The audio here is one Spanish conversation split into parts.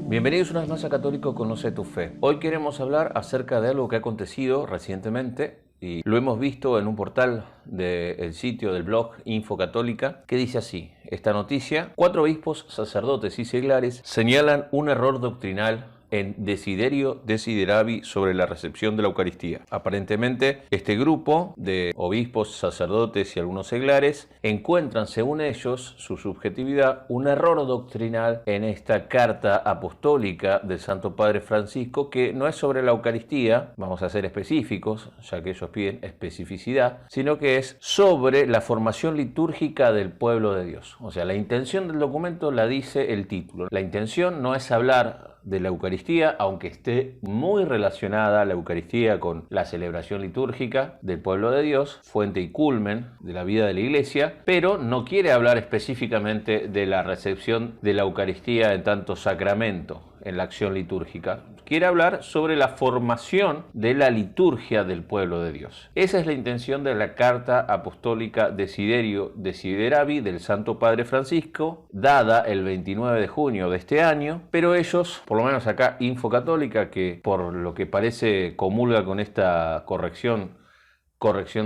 Bienvenidos una vez más a Católico Conoce tu Fe. Hoy queremos hablar acerca de algo que ha acontecido recientemente y lo hemos visto en un portal del sitio del blog Info Católica que dice así: esta noticia, 4 obispos, sacerdotes y seglares señalan un error doctrinal en Desiderio Desideravi sobre la recepción de la Eucaristía. Aparentemente, este grupo de obispos, sacerdotes y algunos seglares encuentran, según ellos, su subjetividad, un error doctrinal en esta carta apostólica del Santo Padre Francisco, que no es sobre la Eucaristía, vamos a ser específicos, ya que ellos piden especificidad, sino que es sobre la formación litúrgica del pueblo de Dios. O sea, la intención del documento la dice el título. La intención no es hablar de la Eucaristía, aunque esté muy relacionada la Eucaristía con la celebración litúrgica del pueblo de Dios, fuente y culmen de la vida de la Iglesia, pero no quiere hablar específicamente de la recepción de la Eucaristía en tanto sacramento en la acción litúrgica. Quiere hablar sobre la formación de la liturgia del pueblo de Dios. Esa es la intención de la carta apostólica Desiderio Desideravi del Santo Padre Francisco, dada el 29 de junio de este año, pero ellos, por lo menos acá Info Católica, que por lo que parece comulga con esta corrección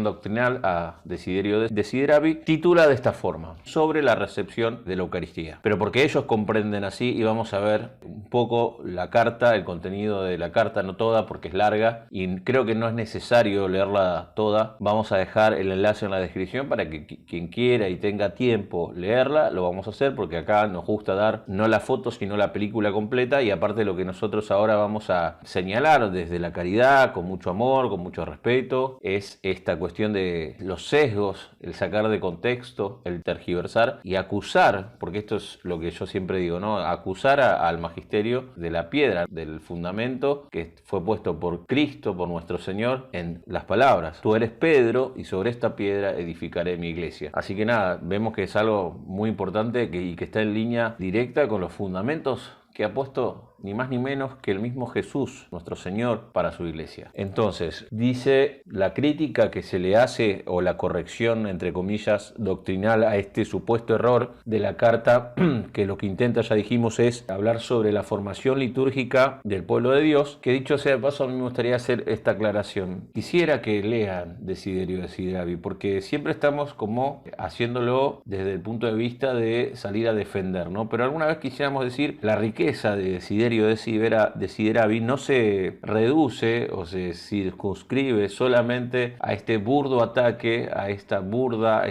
doctrinal a Desiderio Desideravi, titula de esta forma: sobre la recepción de la Eucaristía. Pero porque ellos comprenden así, y vamos a ver un poco la carta, el contenido de la carta, no toda porque es larga y creo que no es necesario leerla toda. Vamos a dejar el enlace en la descripción para que quien quiera y tenga tiempo leerla, lo vamos a hacer, porque acá nos gusta dar no la foto sino la película completa, y aparte lo que nosotros ahora vamos a señalar desde la caridad, con mucho amor, con mucho respeto, es esta cuestión de los sesgos, el sacar de contexto, el tergiversar y acusar, porque esto es lo que yo siempre digo, ¿no? Acusar al magisterio de la piedra, del fundamento que fue puesto por Cristo, por nuestro Señor, en las palabras: tú eres Pedro y sobre esta piedra edificaré mi iglesia. Así que nada, vemos que es algo muy importante y que está en línea directa con los fundamentos que ha puesto ni más ni menos que el mismo Jesús, nuestro Señor, para su iglesia. Entonces, dice la crítica que se le hace, o la corrección, entre comillas, doctrinal a este supuesto error de la carta, que lo que intenta, ya dijimos, es hablar sobre la formación litúrgica del pueblo de Dios, que dicho sea de paso, a mí me gustaría hacer esta aclaración. Quisiera que lean Desiderio Desideravi, porque siempre estamos como haciéndolo desde el punto de vista de salir a defender, ¿no? Pero alguna vez quisiéramos decir, la riqueza de Desiderio Desideravi no se reduce o se circunscribe solamente a este burdo ataque, a esta burda,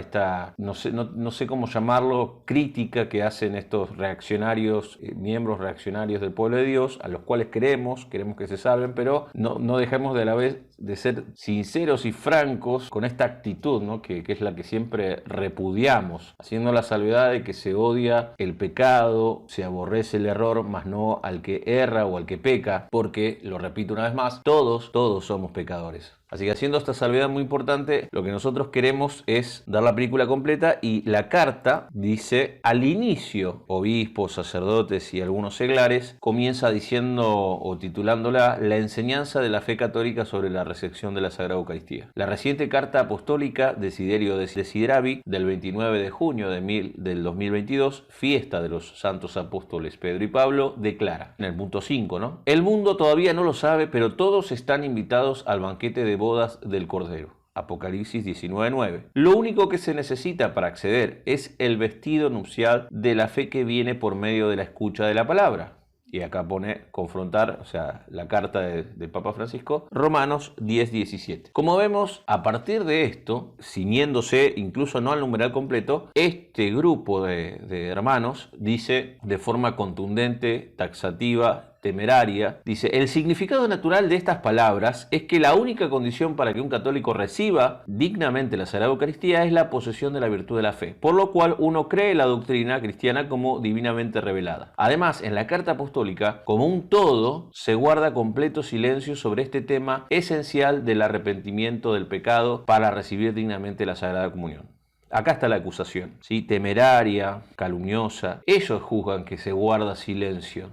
no sé cómo llamarlo, crítica que hacen estos reaccionarios, miembros reaccionarios del pueblo de Dios, a los cuales queremos que se salven, pero no dejemos de a la vez de ser sinceros y francos con esta actitud, ¿no? que es la que siempre repudiamos, haciendo la salvedad de que se odia el pecado, se aborrece el error, mas no al que erra o al que peca, porque, lo repito una vez más, todos somos pecadores. Así que, haciendo esta salvedad muy importante, lo que nosotros queremos es dar la película completa, y la carta dice, al inicio, obispos, sacerdotes y algunos seglares, comienza diciendo o titulándola La enseñanza de la fe católica sobre la recepción de la Sagrada Eucaristía. La reciente carta apostólica Desiderio Desideravi del 29 de junio del 2022, fiesta de los santos apóstoles Pedro y Pablo, declara, en el punto 5, ¿no? El mundo todavía no lo sabe, pero todos están invitados al banquete de bodas del Cordero. Apocalipsis 19:9. Lo único que se necesita para acceder es el vestido nupcial de la fe que viene por medio de la escucha de la palabra. Y acá pone confrontar, o sea, la carta del Papa Francisco, Romanos 10:17. Como vemos, a partir de esto, ciñéndose incluso no al numeral completo, este grupo de hermanos dice de forma contundente, taxativa, temeraria, dice: el significado natural de estas palabras es que la única condición para que un católico reciba dignamente la Sagrada Eucaristía es la posesión de la virtud de la fe, por lo cual uno cree la doctrina cristiana como divinamente revelada. Además, en la carta apostólica, como un todo, se guarda completo silencio sobre este tema esencial del arrepentimiento del pecado para recibir dignamente la Sagrada Comunión. Acá está la acusación, ¿sí? Temeraria, calumniosa. Ellos juzgan que se guarda silencio,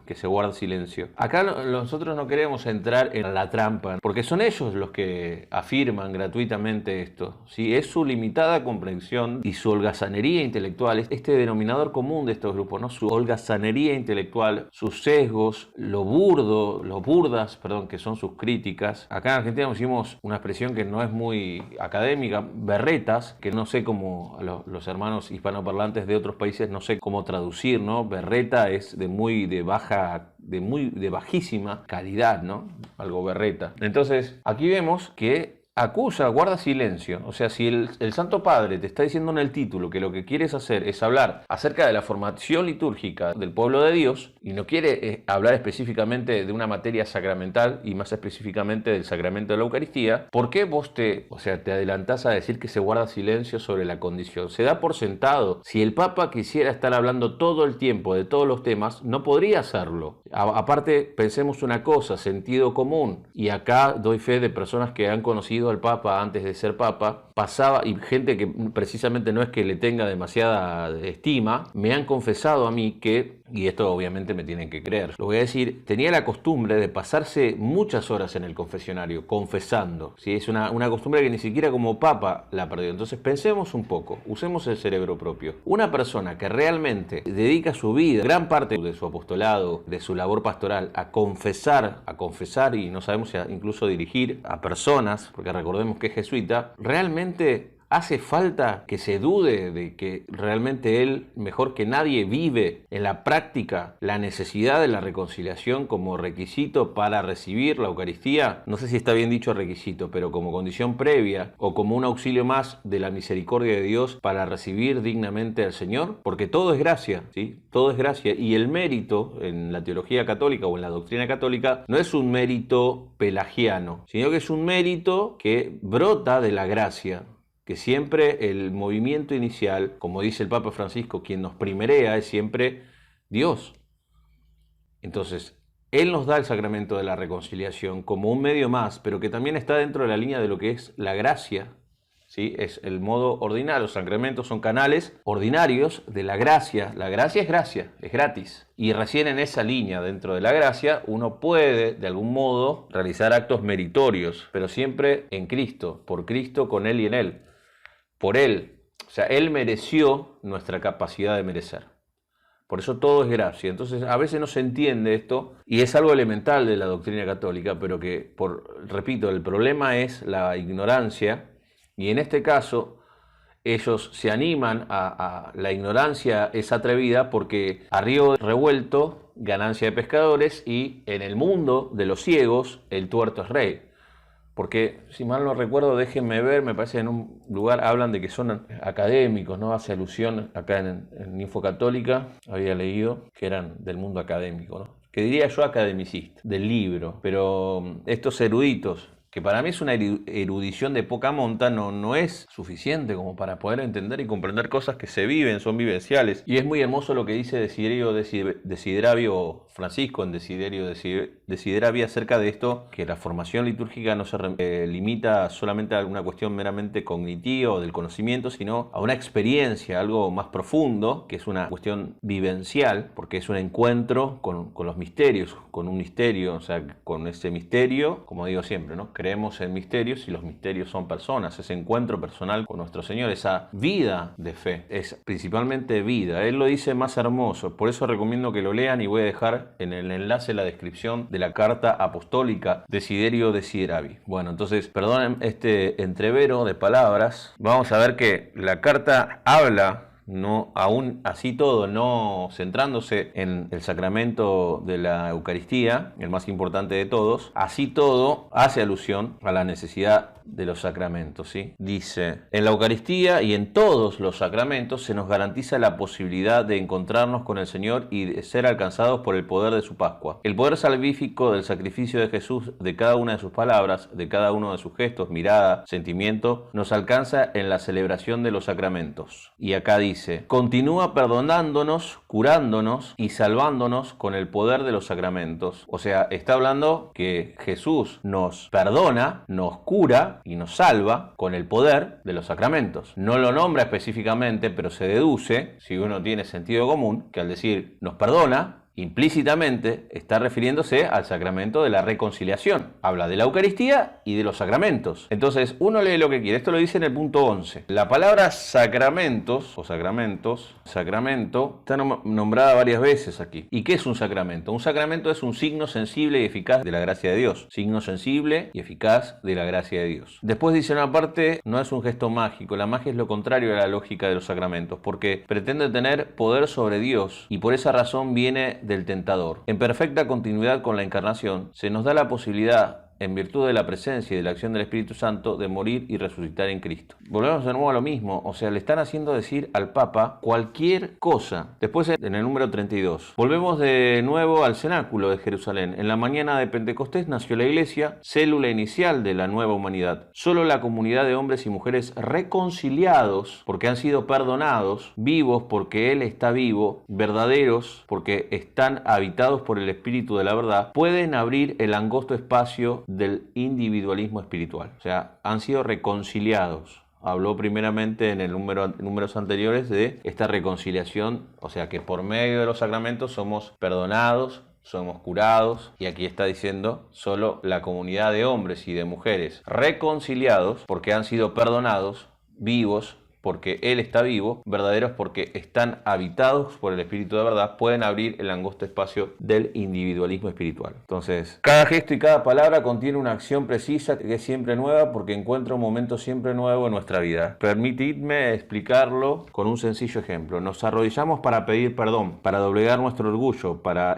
Acá nosotros no queremos entrar en la trampa, porque son ellos los que afirman gratuitamente esto, ¿sí? Es su limitada comprensión y su holgazanería intelectual, este denominador común de estos grupos, ¿no? Su holgazanería intelectual, sus sesgos, lo burdas, que son sus críticas. Acá en Argentina decimos una expresión que no es muy académica, berretas, que no sé cómo los hermanos hispanoparlantes de otros países no sé cómo traducir, ¿no? Berreta es de bajísima calidad, ¿no? Algo berreta. Entonces, aquí vemos que acusa, guarda silencio. O sea, si el Santo Padre te está diciendo en el título que lo que quieres hacer es hablar acerca de la formación litúrgica del pueblo de Dios y no quiere hablar específicamente de una materia sacramental y más específicamente del sacramento de la Eucaristía, ¿por qué vos te adelantás a decir que se guarda silencio sobre la condición? Se da por sentado. Si el Papa quisiera estar hablando todo el tiempo de todos los temas, no podría hacerlo. Aparte, pensemos una cosa, sentido común. Y acá doy fe de personas que han conocido al Papa antes de ser Papa, pasaba, y gente que precisamente no es que le tenga demasiada estima, me han confesado a mí que, y esto obviamente me tienen que creer, lo voy a decir, tenía la costumbre de pasarse muchas horas en el confesionario, confesando, ¿sí? Es una costumbre que ni siquiera como Papa la perdió. Entonces pensemos un poco, usemos el cerebro propio. Una persona que realmente dedica su vida, gran parte de su apostolado, de su labor pastoral, a confesar y no sabemos si incluso dirigir a personas, porque recordemos que es jesuita, realmente hace falta que se dude de que realmente él, mejor que nadie, vive en la práctica la necesidad de la reconciliación como requisito para recibir la Eucaristía. No sé si está bien dicho requisito, pero como condición previa o como un auxilio más de la misericordia de Dios para recibir dignamente al Señor, porque todo es gracia, ¿sí? Todo es gracia, y el mérito en la teología católica o en la doctrina católica no es un mérito pelagiano, sino que es un mérito que brota de la gracia. Que siempre el movimiento inicial, como dice el Papa Francisco, quien nos primerea es siempre Dios. Entonces, Él nos da el sacramento de la reconciliación como un medio más, pero que también está dentro de la línea de lo que es la gracia, ¿sí? Es el modo ordinario. Los sacramentos son canales ordinarios de la gracia. La gracia, es gratis. Y recién en esa línea, dentro de la gracia, uno puede, de algún modo, realizar actos meritorios, pero siempre en Cristo, por Cristo, con Él y en Él. Por Él, o sea, Él mereció nuestra capacidad de merecer. Por eso todo es gracia. Entonces, a veces no se entiende esto, y es algo elemental de la doctrina católica, pero que, repito, el problema es la ignorancia, y en este caso, ellos se animan a la ignorancia es atrevida porque a río revuelto, ganancia de pescadores, y en el mundo de los ciegos, el tuerto es rey. Porque, si mal no recuerdo, déjenme ver, me parece que en un lugar hablan de que son académicos, ¿no? Hace alusión acá en Infocatólica, había leído que eran del mundo académico, ¿no? Que diría yo academicista, del libro. Pero estos eruditos, que para mí es una erudición de poca monta, no es suficiente como para poder entender y comprender cosas que se viven, son vivenciales. Y es muy hermoso lo que dice Desideravio Francisco en Desiderio Desideravia acerca de esto, que la formación litúrgica no se limita solamente a una cuestión meramente cognitiva o del conocimiento, sino a una experiencia, algo más profundo, que es una cuestión vivencial, porque es un encuentro con los misterios, con un misterio, o sea, con ese misterio, como digo siempre, ¿no? Creemos en misterios y los misterios son personas, ese encuentro personal con nuestro Señor, esa vida de fe, es principalmente vida. Él lo dice más hermoso, por eso recomiendo que lo lean y voy a dejar en el enlace la descripción de la carta apostólica Desiderio Desideravi. Bueno, entonces, perdonen este entrevero de palabras, vamos a ver que la carta habla, no, aún así todo, no centrándose en el sacramento de la Eucaristía, el más importante de todos, así todo hace alusión a la necesidad de los sacramentos, ¿sí? Dice, en la Eucaristía y en todos los sacramentos se nos garantiza la posibilidad de encontrarnos con el Señor y de ser alcanzados por el poder de su Pascua. El poder salvífico del sacrificio de Jesús, de cada una de sus palabras, de cada uno de sus gestos, mirada, sentimiento, nos alcanza en la celebración de los sacramentos. Y acá dice, dice, continúa perdonándonos, curándonos y salvándonos con el poder de los sacramentos. O sea, está hablando que Jesús nos perdona, nos cura y nos salva con el poder de los sacramentos. No lo nombra específicamente, pero se deduce, si uno tiene sentido común, que al decir nos perdona, implícitamente está refiriéndose al sacramento de la reconciliación. Habla de la Eucaristía y de los sacramentos. Entonces, uno lee lo que quiere. Esto lo dice en el punto 11. La palabra sacramentos o sacramento, está nombrada varias veces aquí. ¿Y qué es un sacramento? Un sacramento es un signo sensible y eficaz de la gracia de Dios. Signo sensible y eficaz de la gracia de Dios. Después dice una parte, no es un gesto mágico. La magia es lo contrario a la lógica de los sacramentos, porque pretende tener poder sobre Dios y por esa razón viene del tentador. En perfecta continuidad con la encarnación, se nos da la posibilidad, en virtud de la presencia y de la acción del Espíritu Santo, de morir y resucitar en Cristo. Volvemos de nuevo a lo mismo, o sea, le están haciendo decir al Papa cualquier cosa. Después, en el número 32, volvemos de nuevo al cenáculo de Jerusalén. En la mañana de Pentecostés nació la Iglesia, célula inicial de la nueva humanidad. Solo la comunidad de hombres y mujeres reconciliados, porque han sido perdonados, vivos porque Él está vivo, verdaderos porque están habitados por el Espíritu de la verdad, pueden abrir el angosto espacio del individualismo espiritual. O sea, han sido reconciliados. Habló primeramente en el números anteriores de esta reconciliación, o sea que por medio de los sacramentos somos perdonados, somos curados, y aquí está diciendo solo la comunidad de hombres y de mujeres reconciliados porque han sido perdonados, vivos porque Él está vivo, verdaderos porque están habitados por el Espíritu de verdad, pueden abrir el angosto espacio del individualismo espiritual. Entonces, cada gesto y cada palabra contiene una acción precisa que es siempre nueva porque encuentra un momento siempre nuevo en nuestra vida. Permitidme explicarlo con un sencillo ejemplo. Nos arrodillamos para pedir perdón, para doblegar nuestro orgullo, para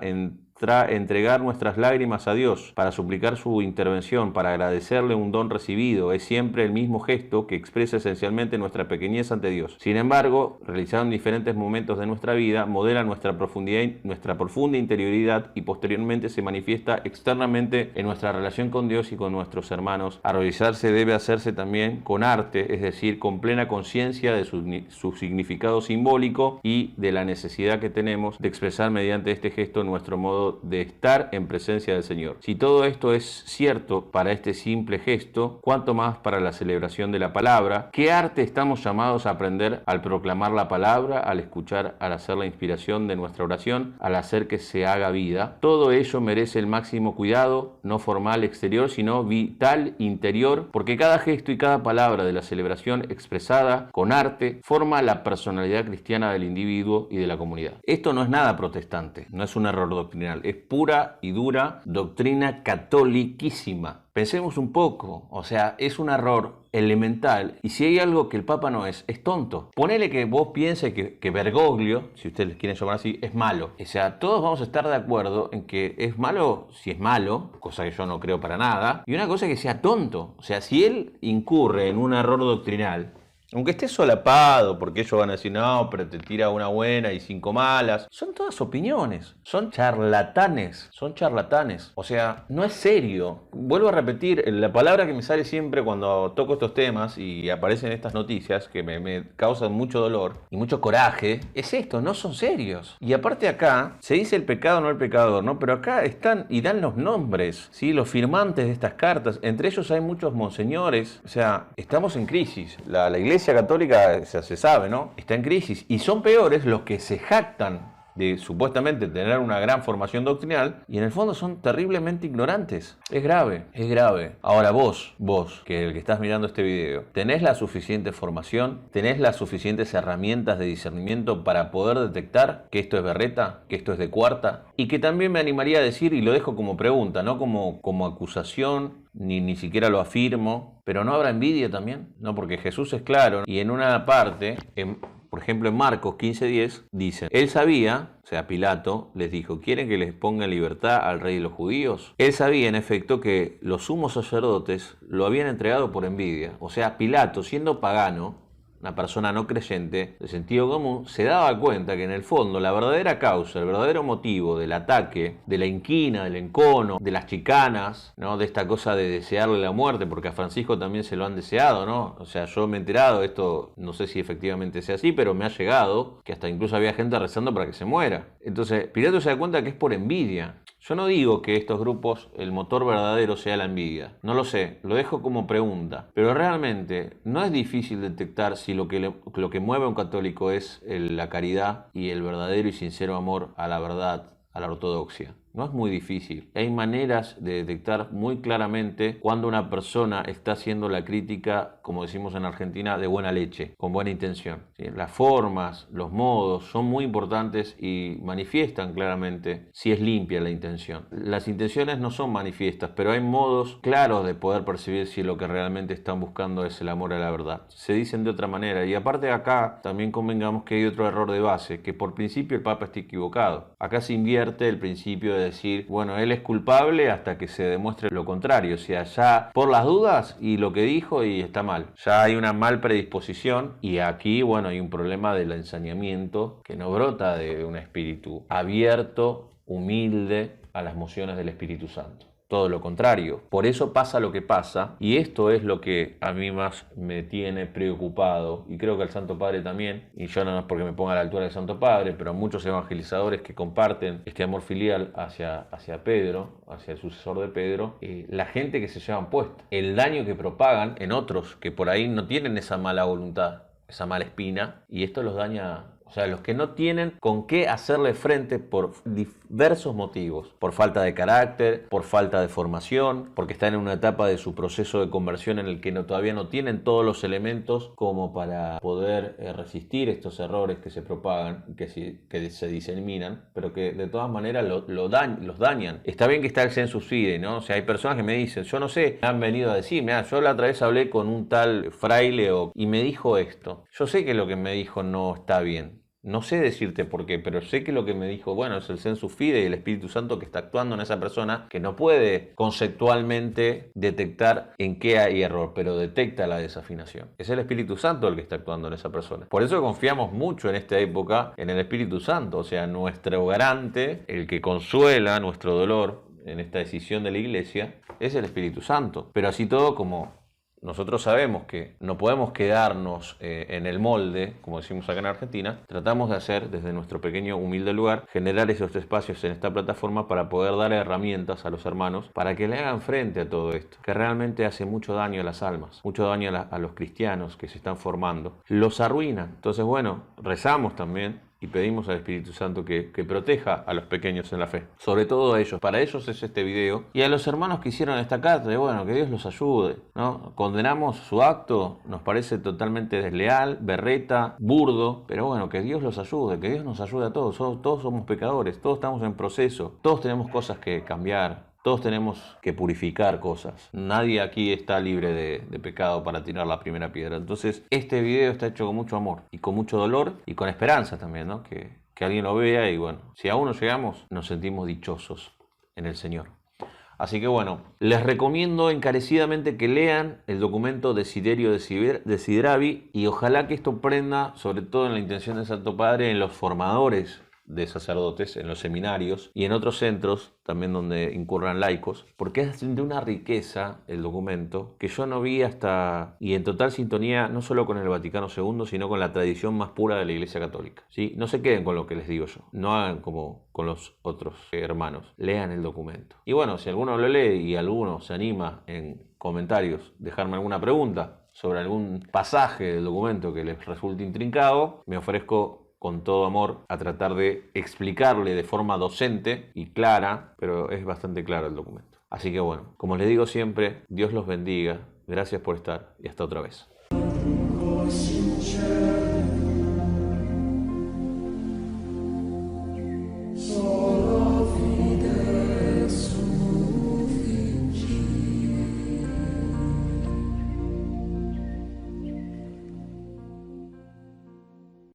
entregar nuestras lágrimas a Dios, para suplicar su intervención, para agradecerle un don recibido. Es siempre el mismo gesto que expresa esencialmente nuestra pequeñez ante Dios. Sin embargo, realizado en diferentes momentos de nuestra vida, modela nuestra profunda interioridad y posteriormente se manifiesta externamente en nuestra relación con Dios y con nuestros hermanos. Arrodillarse debe hacerse también con arte, es decir, con plena conciencia de su significado simbólico y de la necesidad que tenemos de expresar mediante este gesto nuestro modo de estar en presencia del Señor. Si todo esto es cierto para este simple gesto, cuánto más para la celebración de la palabra. ¿Qué arte estamos llamados a aprender al proclamar la palabra, al escuchar, al hacer la inspiración de nuestra oración, al hacer que se haga vida? Todo ello merece el máximo cuidado, no formal exterior, sino vital interior, porque cada gesto y cada palabra de la celebración expresada con arte forma la personalidad cristiana del individuo y de la comunidad. Esto no es nada protestante, no es un error doctrinal, es pura y dura doctrina catoliquísima. Pensemos un poco, o sea, es un error elemental, y si hay algo que el Papa no es tonto. Ponele que vos pienses que Bergoglio, si ustedes les quieren llamar así, es malo. O sea, todos vamos a estar de acuerdo en que es malo si es malo, cosa que yo no creo para nada, y una cosa es que sea tonto. O sea, si él incurre en un error doctrinal, aunque esté solapado, porque ellos van a decir, no, pero te tira una buena y 5 malas. Son todas opiniones, son charlatanes. O sea, no es serio. Vuelvo a repetir, la palabra que me sale siempre cuando toco estos temas y aparecen estas noticias, que me causan mucho dolor y mucho coraje, es esto, no son serios. Y aparte acá, se dice el pecado, no el pecador, ¿no? Pero acá están y dan los nombres, ¿sí? Los firmantes de estas cartas. Entre ellos hay muchos monseñores. O sea, estamos en crisis. La Iglesia Católica, se sabe, ¿no? Está en crisis, y son peores los que se jactan de supuestamente tener una gran formación doctrinal y en el fondo son terriblemente ignorantes. Es grave, es grave. Ahora vos, que el que estás mirando este video, ¿tenés la suficiente formación? ¿Tenés las suficientes herramientas de discernimiento para poder detectar que esto es berreta, que esto es de cuarta? Y que también me animaría a decir, y lo dejo como pregunta, no como acusación, ni siquiera lo afirmo, pero ¿no habrá envidia también? No, porque Jesús es claro, y en una parte, por ejemplo en Marcos 15:10, dice, él sabía, o sea Pilato, les dijo, ¿quieren que les ponga en libertad al rey de los judíos? Él sabía en efecto que los sumos sacerdotes lo habían entregado por envidia. O sea, Pilato, siendo pagano, una persona no creyente, de sentido común, se daba cuenta que en el fondo la verdadera causa, el verdadero motivo del ataque, de la inquina, del encono, de las chicanas, ¿no? De esta cosa de desearle la muerte, porque a Francisco también se lo han deseado, ¿no? O sea, yo me he enterado, esto no sé si efectivamente sea así, pero me ha llegado que hasta incluso había gente rezando para que se muera. Entonces, Pilato se da cuenta que es por envidia. Yo no digo que estos grupos, el motor verdadero sea la envidia. No lo sé, lo dejo como pregunta. Pero realmente no es difícil detectar si lo que mueve a un católico es la caridad y el verdadero y sincero amor a la verdad, a la ortodoxia. No es muy difícil. Hay maneras de detectar muy claramente cuando una persona está haciendo la crítica, como decimos en Argentina, de buena leche, con buena intención. ¿Sí? Las formas, los modos son muy importantes y manifiestan claramente si es limpia la intención. Las intenciones no son manifiestas, pero hay modos claros de poder percibir si lo que realmente están buscando es el amor a la verdad. Se dicen de otra manera. Y aparte de acá, también convengamos que hay otro error de base, que por principio el Papa está equivocado. Acá se invierte el principio de decir, bueno, él es culpable hasta que se demuestre lo contrario, o sea, ya por las dudas y lo que dijo y está mal, ya hay una mal predisposición y aquí, bueno, hay un problema del ensañamiento que no brota de un espíritu abierto, humilde a las mociones del Espíritu Santo. Todo lo contrario. Por eso pasa lo que pasa y esto es lo que a mí más me tiene preocupado y creo que al Santo Padre también, y yo no es porque me ponga a la altura del Santo Padre, pero muchos evangelizadores que comparten este amor filial hacia Pedro, hacia el sucesor de Pedro, la gente que se llevan puesta, el daño que propagan en otros que por ahí no tienen esa mala voluntad, esa mala espina, y esto los daña. O sea, los que no tienen con qué hacerle frente por diversos motivos. Por falta de carácter, por falta de formación, porque están en una etapa de su proceso de conversión en el que todavía no tienen todos los elementos como para poder resistir estos errores que se propagan, que se diseminan, pero que de todas maneras los dañan. Está bien que está el sensus fidei, ¿no? O sea, hay personas que me dicen, yo no sé, me han venido a decir, mira, yo la otra vez hablé con un tal fraile y me dijo esto. Yo sé que lo que me dijo no está bien. No sé decirte por qué, pero sé que lo que me dijo, bueno, es el sensus fidei, el Espíritu Santo que está actuando en esa persona, que no puede conceptualmente detectar en qué hay error, pero detecta la desafinación. Es el Espíritu Santo el que está actuando en esa persona. Por eso confiamos mucho en esta época en el Espíritu Santo, o sea, nuestro garante, el que consuela nuestro dolor en esta decisión de la Iglesia, es el Espíritu Santo. Pero así todo, como nosotros sabemos que no podemos quedarnos en el molde, como decimos acá en Argentina, tratamos de hacer desde nuestro pequeño humilde lugar, generar esos espacios en esta plataforma para poder dar herramientas a los hermanos para que le hagan frente a todo esto, que realmente hace mucho daño a las almas, mucho daño a los cristianos que se están formando, los arruina. Entonces, bueno, rezamos también y pedimos al Espíritu Santo que proteja a los pequeños en la fe, sobre todo a ellos. Para ellos es este video. Y a los hermanos que hicieron esta carta, bueno, que Dios los ayude, ¿no? Condenamos su acto, nos parece totalmente desleal, berreta, burdo, pero bueno, que Dios los ayude, que Dios nos ayude a todos. Todos somos pecadores, todos estamos en proceso, todos tenemos cosas que cambiar. Todos tenemos que purificar cosas. Nadie aquí está libre de pecado para tirar la primera piedra. Entonces, este video está hecho con mucho amor y con mucho dolor y con esperanza también, ¿no? Que alguien lo vea y bueno, si aún no llegamos, nos sentimos dichosos en el Señor. Así que bueno, les recomiendo encarecidamente que lean el documento Desiderio Desideravi y ojalá que esto prenda, sobre todo en la intención del Santo Padre, en los formadores de sacerdotes, en los seminarios y en otros centros también donde incurran laicos, porque es de una riqueza el documento que yo no vi hasta, y en total sintonía no solo con el Vaticano II, sino con la tradición más pura de la Iglesia Católica, ¿sí? No se queden con lo que les digo yo, no hagan como con los otros hermanos, lean el documento. Y bueno, si alguno lo lee y alguno se anima en comentarios dejarme alguna pregunta sobre algún pasaje del documento que les resulte intrincado, me ofrezco con todo amor a tratar de explicarle de forma docente y clara, pero es bastante claro el documento. Así que bueno, como les digo siempre, Dios los bendiga, gracias por estar y hasta otra vez.